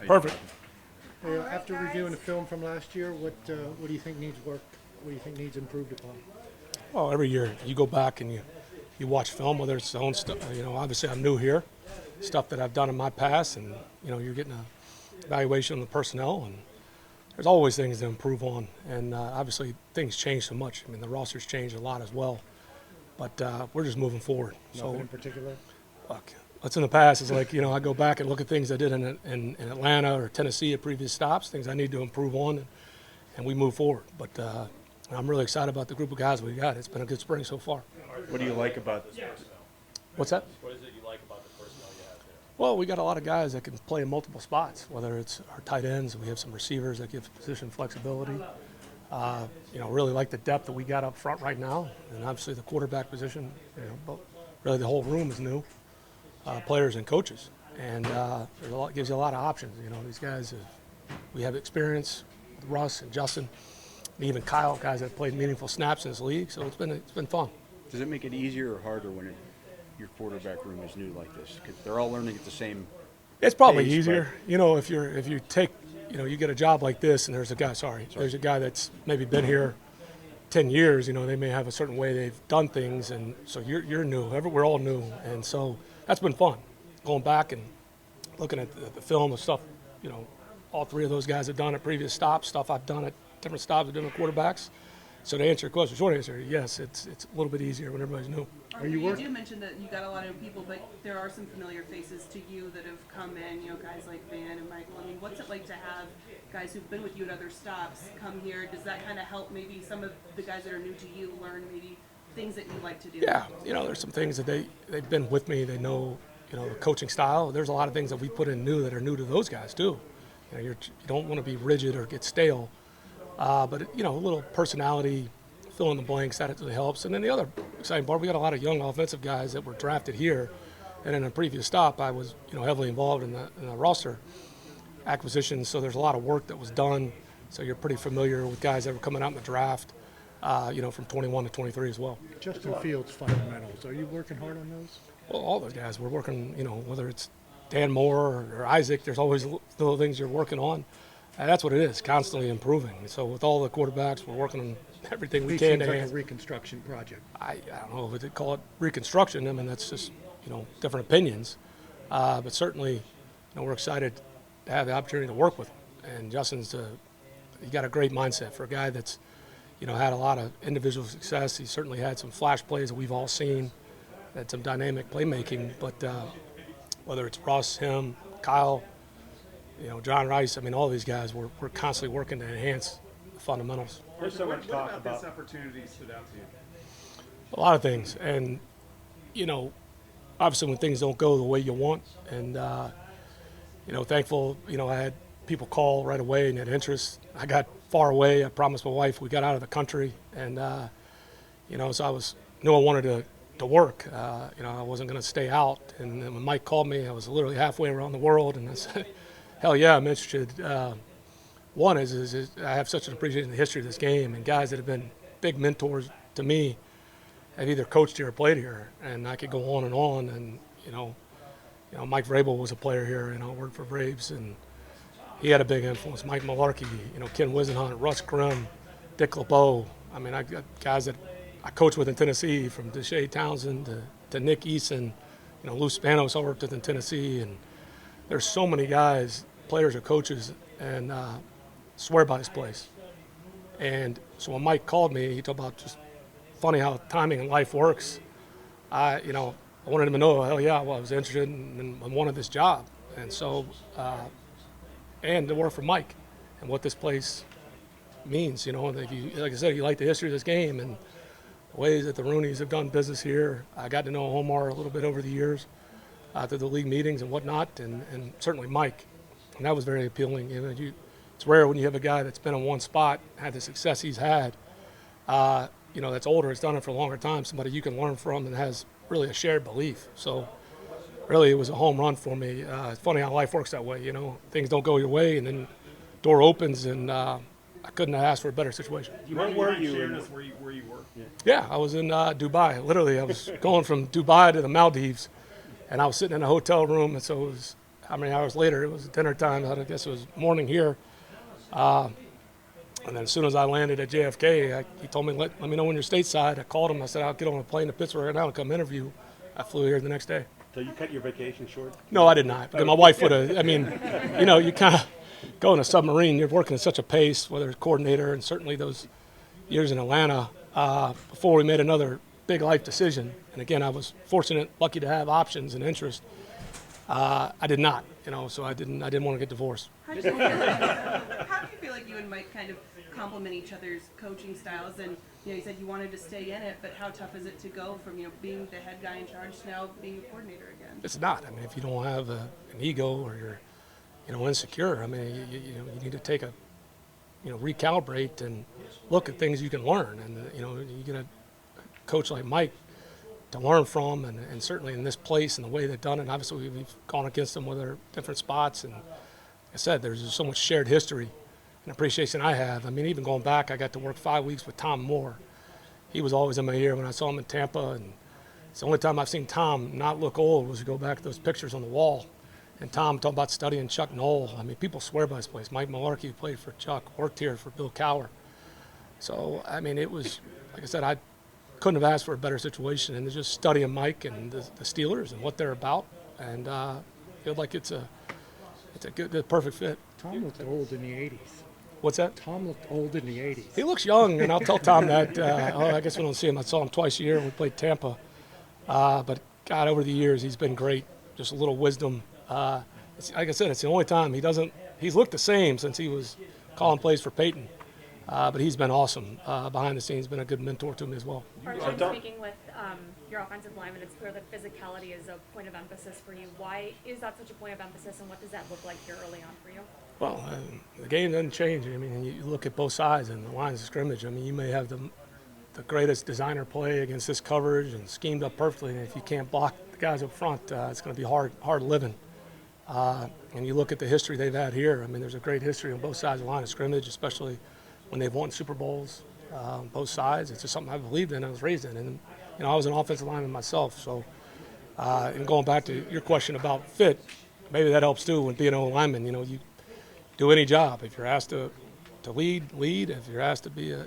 Perfect. After reviewing the film from last year, what do you think needs work? What do you think needs improved upon? Well, every year you go back and you watch film, whether it's the own stuff. Obviously I'm new here, stuff that I've done in my past, and you're getting an evaluation on the personnel, and there's always things to improve on. And obviously things change so much. I mean, the roster's changed a lot as well, but we're just moving forward. Nothing in particular? Look, what's in the past is like, I go back and look at things I did in Atlanta or Tennessee at previous stops, things I need to improve on, and we move forward. But I'm really excited about the group of guys we got. It's been a good spring so far. What do you like about What's that? What is it you like about the personnel you have there? Well, we got a lot of guys that can play in multiple spots, whether it's our tight ends, we have some receivers that give position flexibility. Really like the depth that we got up front right now, and obviously the quarterback position, but really the whole room is new, players and coaches. And gives you a lot of options. These guys, we have experience with Russ and Justin, and even Kyle, guys that have played meaningful snaps in this league, so it's been fun. Does it make it easier or harder when your quarterback room is new like this? Because they're all learning at the same. It's probably pace, easier, if you take, you get a job like this, and there's a guy that's maybe been here 10 years. They may have a certain way they've done things, and so you're new. We're all new, and so that's been fun. Going back and looking at the film of stuff, all three of those guys have done at previous stops, stuff I've done at different stops with different quarterbacks. So to answer your question, short answer, yes, it's a little bit easier when everybody's new. You do mention that you got a lot of people, but there are some familiar faces to you that have come in, guys like Van and Michael. I mean, what's it like to have guys who've been with you at other stops come here? Does that kind of help maybe some of the guys that are new to you learn maybe things that you like to do? Yeah, there's some things that they've been with me. They know, the coaching style. There's a lot of things that we put in new that are new to those guys too. You don't want to be rigid or get stale. But a little personality, fill in the blanks, that really helps. And then the other exciting part, we got a lot of young offensive guys that were drafted here. And in a previous stop, I was heavily involved in the roster acquisition. So there's a lot of work that was done. So you're pretty familiar with guys that were coming out in the draft, from 21 to 23 as well. Justin Fields fundamentals. Are you working hard on those? Well, all those guys, we're working, whether it's Dan Moore or Isaac, there's always little things you're working on. And that's what it is, constantly improving. So with all the quarterbacks, we're working on everything we can. Seems like a reconstruction project. I don't know if they call it reconstruction. I mean, that's just, different opinions. But certainly, we're excited to have the opportunity to work with him. And Justin's, he got a great mindset for a guy that's, had a lot of individual success. He certainly had some flash plays that we've all seen, had some dynamic playmaking. But whether it's Russ, him, Kyle, John Rice, all these guys, we're constantly working to enhance the fundamentals. There's so much talk about this opportunity stood out to you. A lot of things. And, obviously when things don't go the way you want, and, thankful, I had people call right away and had interest. I got far away. I promised my wife we got out of the country. And, so I knew I wanted to work. I wasn't going to stay out. And then when Mike called me, I was literally halfway around the world, and I said, hell yeah, I'm interested. One is I have such an appreciation of the history of this game, and guys that have been big mentors to me have either coached here or played here, and I could go on. And Mike Vrabel was a player here, worked for Braves, and he had a big influence. Mike Mularkey, Ken Wisenhunt, Russ Grimm, Dick LeBeau. I got guys that I coached with in Tennessee, from Deshae Townsend to Nick Eason, Lou Spanos I worked with in Tennessee, and there's so many guys, players or coaches, and swear by this place. And so when Mike called me, he talked about just funny how timing in life works. I wanted him to know, hell yeah, well, I was interested and wanted this job. And so, and to work for Mike and what this place means, like I said, you like the history of this game and the ways that the Rooneys have done business here. I got to know Omar a little bit over the years through the league meetings and whatnot, and certainly Mike. And that was very appealing. It's rare when you have a guy that's been in one spot, had the success he's had, that's older, has done it for a longer time, somebody you can learn from and has really a shared belief. So really it was a home run for me. It's funny how life works that way, things don't go your way and then door opens, and I couldn't have asked for a better situation. Where were you? Where you were? Yeah, I was in Dubai. Literally, I was going from Dubai to the Maldives, and I was sitting in a hotel room, and so it was how many hours later, it was dinner time. I guess it was morning here. And then as soon as I landed at JFK, he told me, let me know when you're stateside. I called him. I said, I'll get on a plane to Pittsburgh right now and come interview. I flew here the next day. So you cut your vacation short? No, I did not. Because my wife would have, I mean, you kind of go in a submarine. You're working at such a pace, whether it's coordinator, and certainly those years in Atlanta, before we made another big life decision. And again, I was fortunate, lucky to have options and interest. I did not, so I didn't want to get divorced. How do you feel like you and Mike kind of complement each other's coaching styles? And you said you wanted to stay in it, but how tough is it to go from being the head guy in charge to now being a coordinator again? It's not. I mean, if you don't have an ego or you're insecure, I mean, you need to take recalibrate and look at things you can learn. And you get a coach like Mike to learn from, and certainly in this place and the way they've done it. And obviously, we've gone against them with our different spots. And like I said, there's just so much shared history and appreciation I have. I mean, even going back, I got to work 5 weeks with Tom Moore. He was always in my ear when I saw him in Tampa, and it's the only time I've seen Tom not look old was to go back to those pictures on the wall. And Tom talking about studying Chuck Knoll. I mean, people swear by this place. Mike Mularkey, who played for Chuck, worked here for Bill Cowher. So, I mean, it was, like I said, I couldn't have asked for a better situation. And just studying Mike and the Steelers and what they're about, and feel like it's a good, perfect fit. Tom looked old in the 80s. What's that? Tom looked old in the 80s. He looks young, and I'll tell Tom that. I guess we don't see him. I saw him twice a year when we played Tampa. But, God, over the years, he's been great. Just a little wisdom. Like I said, it's the only time he's looked the same since he was calling plays for Peyton. But he's been awesome behind the scenes, been a good mentor to me as well. Archie, speaking with your offensive lineman, it's clear that physicality is a point of emphasis for you. Why is that such a point of emphasis, and what does that look like here early on for you? Well, the game doesn't change. I mean, you look at both sides and the lines of scrimmage. I mean, you may have the greatest designer play against this coverage and schemed up perfectly, and if you can't block the guys up front, it's going to be hard living. And you look at the history they've had here. I mean, there's a great history on both sides of the line of scrimmage, especially when they've won Super Bowls on both sides. It's just something I believed in and I was raised in. And, I was an offensive lineman myself. So, and going back to your question about fit, maybe that helps too when being an O-lineman. You do any job. If you're asked to lead. If you're asked to be a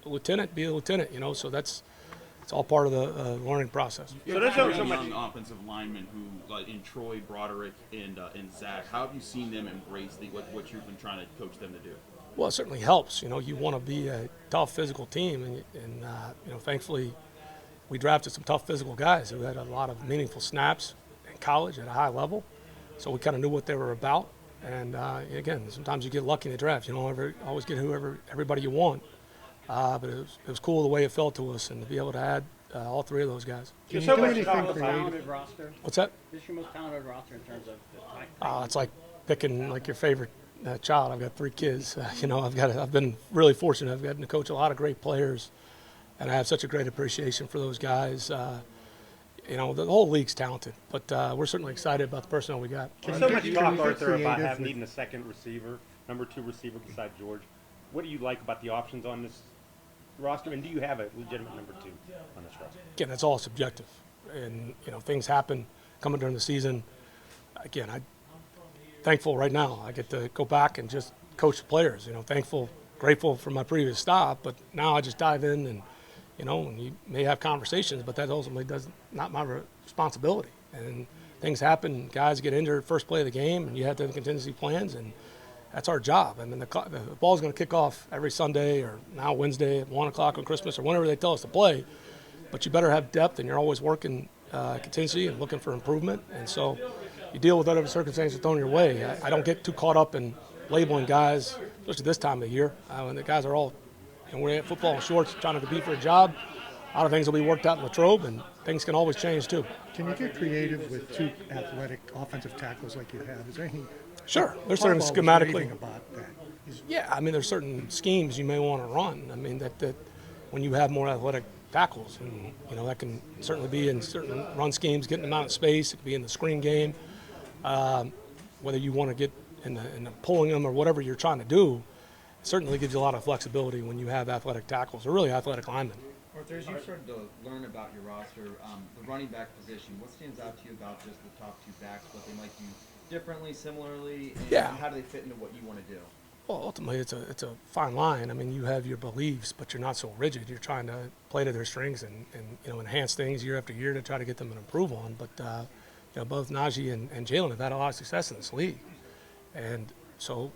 lieutenant, be a lieutenant, So it's all part of the learning process. So there's so young offensive linemen who, like in Troy, Broderick, and Zach. How have you seen them embrace what you've been trying to coach them to do? Well, it certainly helps. You want to be a tough physical team, and thankfully, we drafted some tough physical guys who had a lot of meaningful snaps in college at a high level, so we kind of knew what they were about. And again, sometimes you get lucky in the draft. You don't always get everybody you want, but it was cool the way it felt to us, and to be able to add all three of those guys. Can you so do much anything talk creative? roster? What's that? This is your most talented roster in terms of the type. It's like picking like your favorite child. I've got 3 kids. I've been really fortunate. I've gotten to coach a lot of great players, and I have such a great appreciation for those guys. The whole league's talented, but we're certainly excited about the personnel we got. There's so much Can talk, we get Arthur, about creative needing a second receiver, number 2 receiver beside George. What do you like about the options on this roster, and do you have a legitimate number 2 on this roster? Again, that's all subjective, and things happen coming during the season. Again, I'm thankful right now. I get to go back and just coach the players. Thankful, grateful for my previous stop, but now I just dive in and you may have conversations, but that ultimately not my responsibility. And things happen, guys get injured first play of the game, and you have to have contingency plans, and that's our job. I mean, the ball's going to kick off every Sunday or now Wednesday at 1 o'clock on Christmas or whenever they tell us to play, but you better have depth, and you're always working contingency and looking for improvement. And so you deal with whatever circumstances thrown your way. I don't get too caught up in labeling guys, especially this time of the year, when the guys are all we're at football in shorts trying to compete for a job. A lot of things will be worked out in Latrobe, and things can always change too. Can you get creative with 2 athletic offensive tackles like you have? Is there any? Sure. There's certain Harbaugh was schematically. raving about that. Yeah, I mean, there's certain schemes you may want to run. I mean, that when you have more athletic tackles, and that can certainly be in certain run schemes, getting them out of space. It could be in the screen game. Whether you want to get in the pulling them or whatever you're trying to do, it certainly gives you a lot of flexibility when you have athletic tackles or really athletic linemen. Arthur, as you've started to learn about your roster, the running back position, what stands out to you about just the top 2 backs, what they might do differently, similarly? And Yeah. how do they fit into what you want to do? Well, ultimately, it's a fine line. I mean, you have your beliefs, but you're not so rigid. You're trying to play to their strengths and enhance things year after year to try to get them to improve on. But both Najee and Jaylen have had a lot of success in this league, and so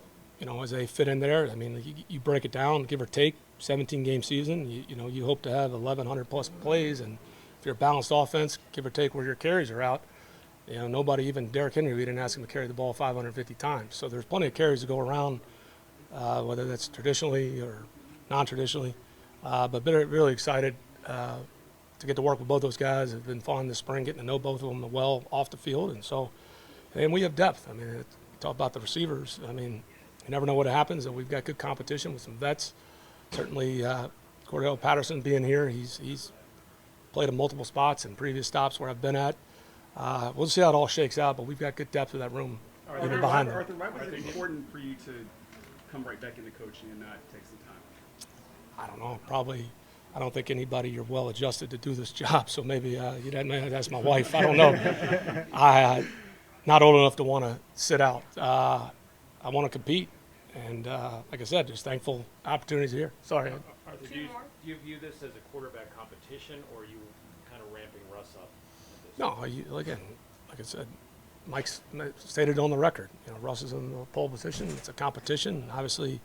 as they fit in there, I mean, you break it down, give or take, 17-game season. You hope to have 1,100 plus plays, and if you're a balanced offense, give or take where your carries are out. Nobody, even Derrick Henry, we didn't ask him to carry the ball 550 times. So there's plenty of carries to go around. Whether that's traditionally or non-traditionally, but been really excited to get to work with both those guys. It's been fun this spring, getting to know both of them well off the field, and we have depth. I mean, talk about the receivers. I mean, you never know what happens, and we've got good competition with some vets. Certainly, Cordell Patterson being here, he's played in multiple spots in previous stops where I've been at. We'll see how it all shakes out, but we've got good depth of that room even behind them. Arthur, why was it important for you to come right back into coaching and not take some time? I don't know. Probably, I don't think anybody you're well adjusted to do this job. So maybe that's my wife. I don't know. I not old enough to want to sit out. I want to compete, and like I said, just thankful opportunities here. Sorry. Arthur, do you view this as a quarterback competition, or are you kind of ramping Russ up? No, again, like I said, Mike's stated on the record. Russ is in the pole position. It's a competition. Obviously,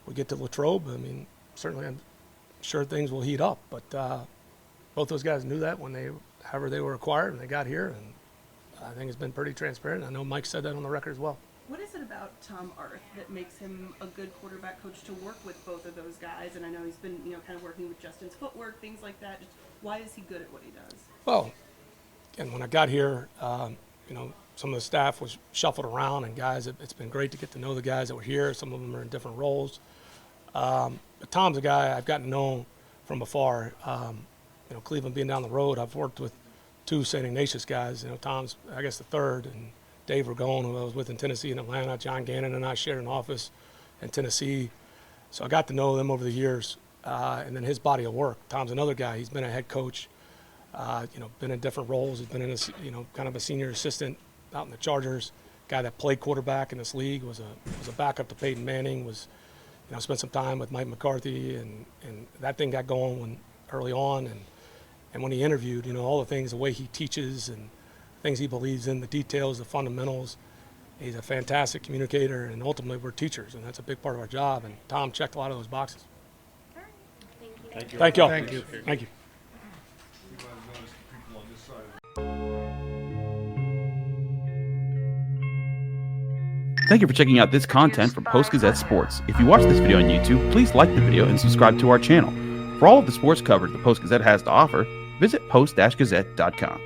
we get to Latrobe. I mean, certainly, I'm sure things will heat up. But both those guys knew that however they were acquired, and they got here. And I think it's been pretty transparent. I know Mike said that on the record as well. What is it about Tom Arth that makes him a good quarterback coach to work with both of those guys? And I know he's been, kind of working with Justin's footwork, things like that. Just why is he good at what he does? Well, and when I got here, some of the staff was shuffled around, and guys, it's been great to get to know the guys that were here. Some of them are in different roles. But Tom's a guy I've gotten to know from afar. Cleveland being down the road, I've worked with two St. Ignatius guys. Tom's, I guess, the third, and Dave Ragone, who I was with in Tennessee and Atlanta. John Gannon and I shared an office in Tennessee. So I got to know them over the years, and then his body of work. Tom's another guy. He's been a head coach, been in different roles. He's been in kind of a senior assistant out in the Chargers. Guy that played quarterback in this league, was a backup to Peyton Manning. Spent some time with Mike McCarthy, and that thing got going early on. And when he interviewed, all the things, the way he teaches and things he believes in, the details, the fundamentals. He's a fantastic communicator, and ultimately we're teachers, and that's a big part of our job. And Tom checked a lot of those boxes. All right. Thank you. Thank you all. Thank you. Thank you. Thank you for checking out this content from Post-Gazette Sports. If you watch this video on YouTube, please like the video and subscribe to our channel. For all of the sports coverage the Post-Gazette has to offer, visit post-gazette.com.